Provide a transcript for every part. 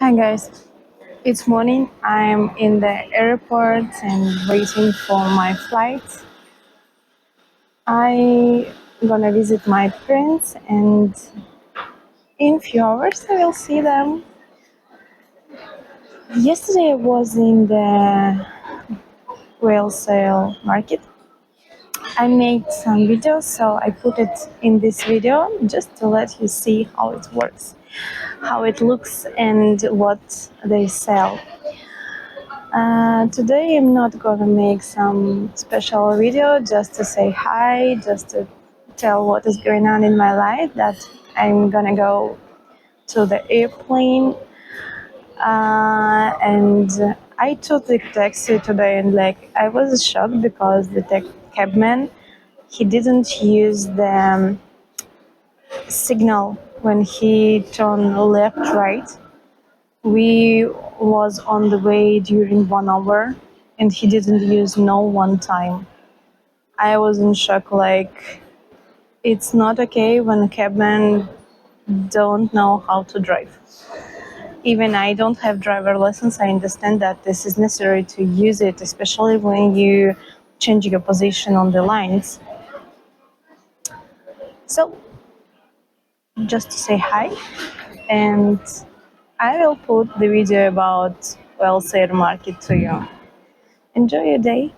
Hi guys, it's morning. I'm in the airport and waiting for my flight. I gonna visit my parents and in few hours I will see them. Yesterday I was in the wholesale market. I made some videos, so I put it in this video just to let you see how it works, how it looks, and what they sell. Today I'm not gonna make some special video just to say hi, just to tell what is going on in my life. That I'm gonna go to the airplane, and I took the taxi today, and I was shocked because the cabman he didn't use the signal when he turned left right. We was on the way during 1 hour and he didn't use no one time. I was in shock, it's not okay when a cabman don't know how to drive. Even I don't have driver lessons, I understand that this is necessary to use it, especially when you change your position on the lines. So just to say hi, and I will put the video about wholesale market to you. Enjoy your day.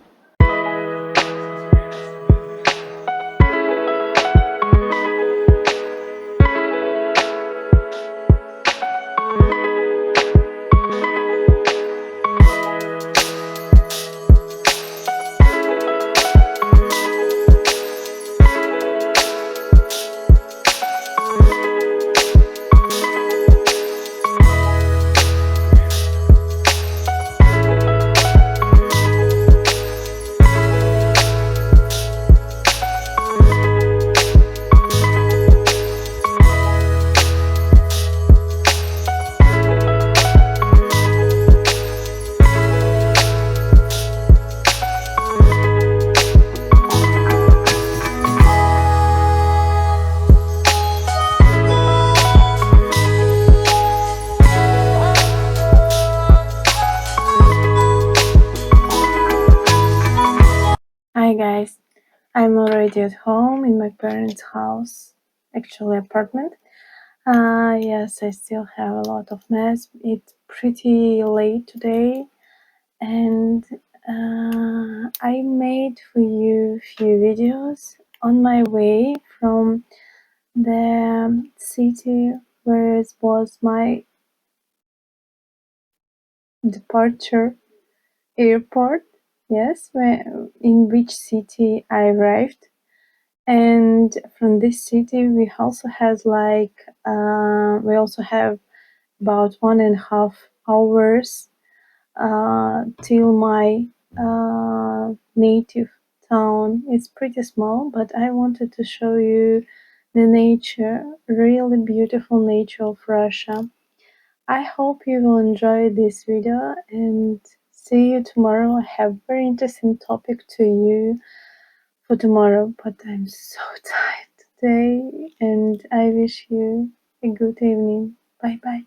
Hi guys, I'm already at home in my parents' house, actually apartment. Yes, I still have a lot of mess. It's pretty late today, and I made for you few videos on my way from the city where it was my departure airport. Yes, in which city I arrived. And from this city we also have about 1.5 hours till my native town. It's pretty small, but I wanted to show you the nature, really beautiful nature of Russia. I hope you will enjoy this video and see you tomorrow. I have very interesting topic to you for tomorrow, but I'm so tired today and I wish you a good evening. Bye bye.